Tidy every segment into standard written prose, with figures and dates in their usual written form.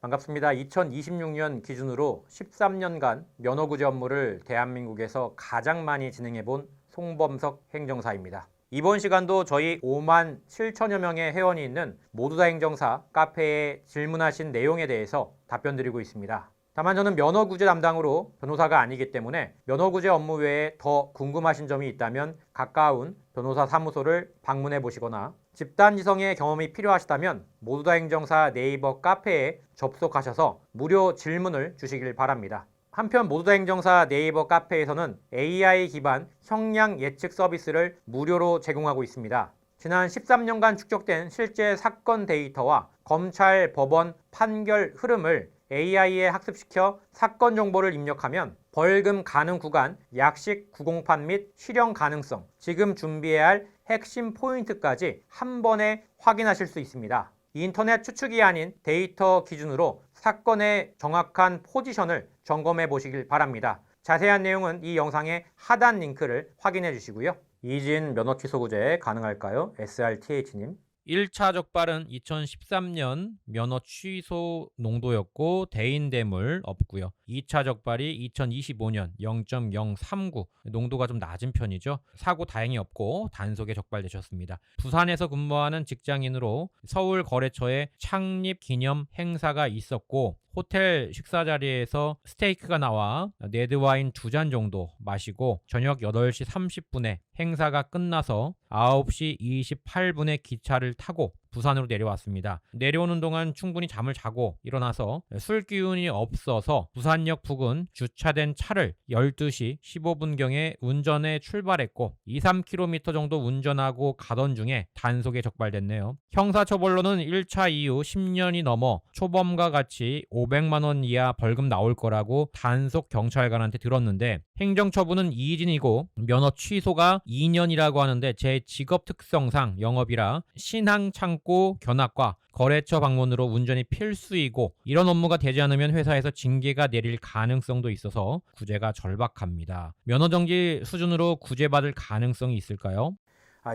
반갑습니다. 2026년 기준으로 13년간 면허구제 업무를 대한민국에서 가장 많이 진행해본 송범석 행정사입니다. 이번 시간도 저희 5만 7천여 명의 회원이 있는 모두다 행정사 카페에 질문하신 내용에 대해서 답변드리고 있습니다. 다만 저는 면허구제 담당으로 변호사가 아니기 때문에 면허구제 업무 외에 더 궁금하신 점이 있다면 가까운 변호사 사무소를 방문해 보시거나 집단지성의 경험이 필요하시다면 모두다 행정사 네이버 카페에 접속하셔서 무료 질문을 주시길 바랍니다. 한편 모두다 행정사 네이버 카페에서는 AI 기반 형량 예측 서비스를 무료로 제공하고 있습니다. 지난 13년간 축적된 실제 사건 데이터와 검찰, 법원, 판결 흐름을 AI에 학습시켜 사건 정보를 입력하면 벌금 가능 구간, 약식 구공판 및 실형 가능성, 지금 준비해야 할 핵심 포인트까지 한 번에 확인하실 수 있습니다. 인터넷 추측이 아닌 데이터 기준으로 사건의 정확한 포지션을 점검해 보시길 바랍니다. 자세한 내용은 이 영상의 하단 링크를 확인해 주시고요. 이진 면허 취소구제 가능할까요? SRTH님. 1차 적발은 2013년 면허 취소 농도였고 대인대물 없고요. 2차 적발이 2025년 0.039 농도가 좀 낮은 편이죠. 사고 다행히 없고 단속에 적발되셨습니다. 부산에서 근무하는 직장인으로 서울 거래처에 창립 기념 행사가 있었고 호텔 식사 자리에서 스테이크가 나와 레드와인 2잔 정도 마시고 저녁 8시 30분에 행사가 끝나서 9시 28분에 기차를 타고 부산으로 내려왔습니다. 내려오는 동안 충분히 잠을 자고 일어나서 술 기운이 없어서 부산역 부근 주차된 차를 12시 15분경에 운전해 출발했고 2-3km 정도 운전하고 가던 중에 단속에 적발됐네요. 형사처벌로는 1차 이후 10년이 넘어 초범과 같이 500만 원 이하 벌금 나올 거라고 단속 경찰관한테 들었는데 행정처분은 이진이고 면허 취소가 2년이라고 하는데 제 직업 특성상 영업이라 신항 창고 견학과 거래처 방문으로 운전이 필수이고 이런 업무가 되지 않으면 회사에서 징계가 내릴 가능성도 있어서 구제가 절박합니다. 면허정지 수준으로 구제받을 가능성이 있을까요?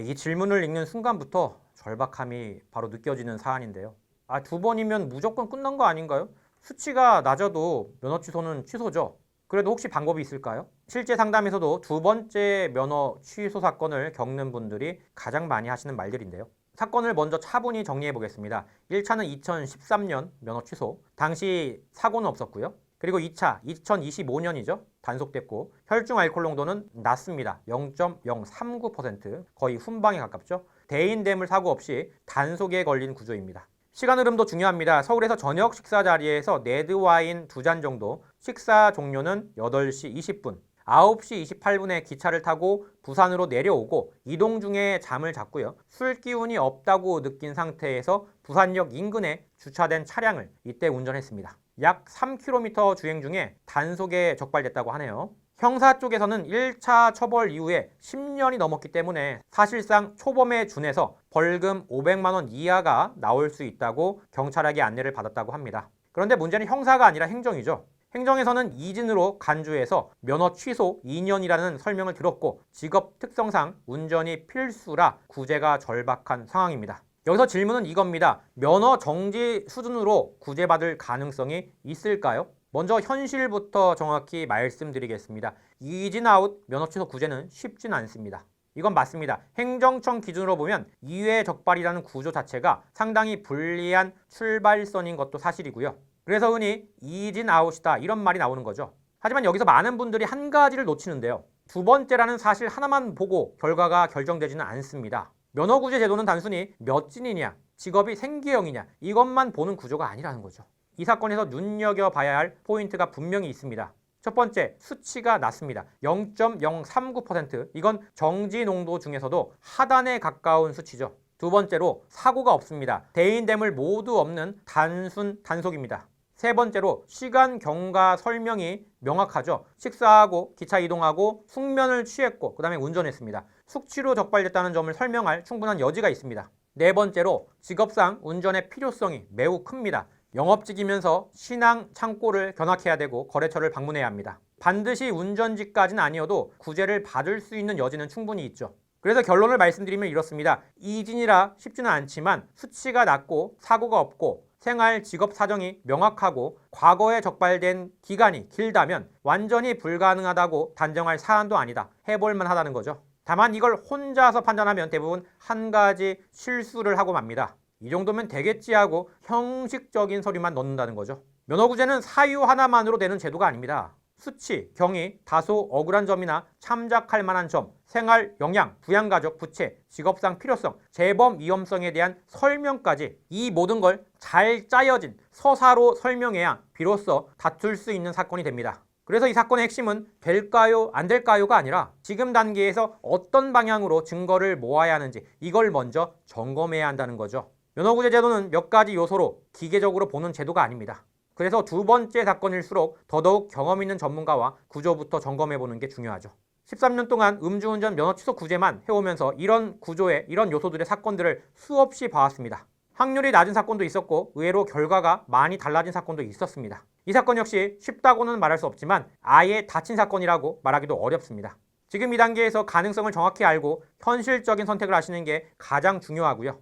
이 질문을 읽는 순간부터 절박함이 바로 느껴지는 사안인데요. 2번이면 무조건 끝난 거 아닌가요? 수치가 낮아도 면허 취소는 취소죠. 그래도 혹시 방법이 있을까요? 실제 상담에서도 2번째 면허 취소 사건을 겪는 분들이 가장 많이 하시는 말들인데요. 사건을 먼저 차분히 정리해 보겠습니다. 1차는 2013년 면허 취소, 당시 사고는 없었고요. 그리고 2차 2025년이죠. 단속됐고 혈중 알코올 농도는 낮습니다. 0.039%, 거의 훈방에 가깝죠. 대인대물 사고 없이 단속에 걸린 구조입니다. 시간 흐름도 중요합니다. 서울에서 저녁 식사 자리에서 레드와인 2잔 정도, 식사 종료는 8시 20분, 9시 28분에 기차를 타고 부산으로 내려오고 이동 중에 잠을 잤고요. 술 기운이 없다고 느낀 상태에서 부산역 인근에 주차된 차량을 이때 운전했습니다. 약 3km 주행 중에 단속에 적발됐다고 하네요. 형사 쪽에서는 1차 처벌 이후에 10년이 넘었기 때문에 사실상 초범에 준해서 벌금 500만 원 이하가 나올 수 있다고 경찰에게 안내를 받았다고 합니다. 그런데 문제는 형사가 아니라 행정이죠. 행정에서는 이진으로 간주해서 면허 취소 2년이라는 설명을 들었고 직업 특성상 운전이 필수라 구제가 절박한 상황입니다. 여기서 질문은 이겁니다. 면허 정지 수준으로 구제받을 가능성이 있을까요? 먼저 현실부터 정확히 말씀드리겠습니다. 이진 아웃 면허 취소 구제는 쉽진 않습니다. 이건 맞습니다. 행정청 기준으로 보면 2회 적발이라는 구조 자체가 상당히 불리한 출발선인 것도 사실이고요. 그래서 흔히 이진 아웃이다 이런 말이 나오는 거죠. 하지만 여기서 많은 분들이 한 가지를 놓치는데요. 2번째라는 사실 하나만 보고 결과가 결정되지는 않습니다. 면허구제 제도는 단순히 몇 진이냐, 직업이 생계형이냐 이것만 보는 구조가 아니라는 거죠. 이 사건에서 눈여겨봐야 할 포인트가 분명히 있습니다. 첫 번째, 수치가 낮습니다. 0.039%, 이건 정지 농도 중에서도 하단에 가까운 수치죠. 두 번째로 사고가 없습니다. 대인대물 모두 없는 단순 단속입니다. 세 번째로 시간 경과 설명이 명확하죠. 식사하고 기차 이동하고 숙면을 취했고 그 다음에 운전했습니다. 숙취로 적발됐다는 점을 설명할 충분한 여지가 있습니다. 네 번째로 직업상 운전의 필요성이 매우 큽니다. 영업직이면서 신항 창고를 견학해야 되고 거래처를 방문해야 합니다. 반드시 운전직까지는 아니어도 구제를 받을 수 있는 여지는 충분히 있죠. 그래서 결론을 말씀드리면 이렇습니다. 이진이라 쉽지는 않지만 수치가 낮고 사고가 없고 생활 직업 사정이 명확하고 과거에 적발된 기간이 길다면 완전히 불가능하다고 단정할 사안도 아니다. 해볼만 하다는 거죠. 다만 이걸 혼자서 판단하면 대부분 한 가지 실수를 하고 맙니다. 이 정도면 되겠지 하고 형식적인 서류만 넣는다는 거죠. 면허구제는 사유 하나만으로 되는 제도가 아닙니다. 수치, 경위, 다소 억울한 점이나 참작할 만한 점, 생활 영향, 부양가족, 부채, 직업상 필요성, 재범 위험성에 대한 설명까지 이 모든 걸 잘 짜여진 서사로 설명해야 비로소 다툴 수 있는 사건이 됩니다. 그래서 이 사건의 핵심은 될까요, 안 될까요가 아니라 지금 단계에서 어떤 방향으로 증거를 모아야 하는지 이걸 먼저 점검해야 한다는 거죠. 면허구제 제도는 몇 가지 요소로 기계적으로 보는 제도가 아닙니다. 그래서 두 번째 사건일수록 더더욱 경험 있는 전문가와 구조부터 점검해보는 게 중요하죠. 13년 동안 음주운전 면허 취소 구제만 해오면서 이런 구조의 이런 요소들의 사건들을 수없이 봐왔습니다. 확률이 낮은 사건도 있었고 의외로 결과가 많이 달라진 사건도 있었습니다. 이 사건 역시 쉽다고는 말할 수 없지만 아예 다친 사건이라고 말하기도 어렵습니다. 지금 이 단계에서 가능성을 정확히 알고 현실적인 선택을 하시는 게 가장 중요하고요.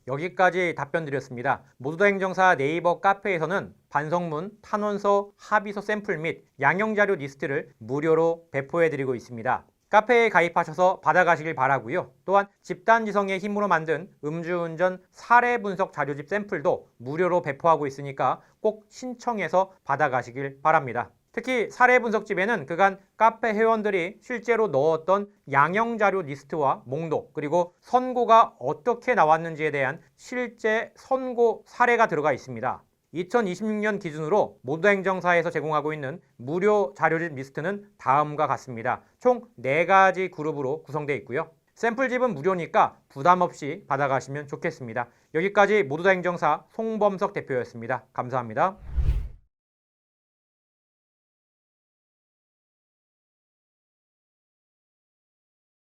여기까지 답변 드렸습니다. 모두다 행정사 네이버 카페에서는 반성문, 탄원서, 합의서 샘플 및 양형자료 리스트를 무료로 배포해드리고 있습니다. 카페에 가입하셔서 받아가시길 바라고요. 또한 집단지성의 힘으로 만든 음주운전 사례 분석 자료집 샘플도 무료로 배포하고 있으니까 꼭 신청해서 받아가시길 바랍니다. 특히 사례 분석집에는 그간 카페 회원들이 실제로 넣었던 양형자료 리스트와 목록, 그리고 선고가 어떻게 나왔는지에 대한 실제 선고 사례가 들어가 있습니다. 2026년 기준으로 모두다 행정사에서 제공하고 있는 무료 자료집 리스트는 다음과 같습니다. 총 4가지 그룹으로 구성되어 있고요. 샘플집은 무료니까 부담 없이 받아가시면 좋겠습니다. 여기까지 모두다 행정사 송범석 대표였습니다. 감사합니다.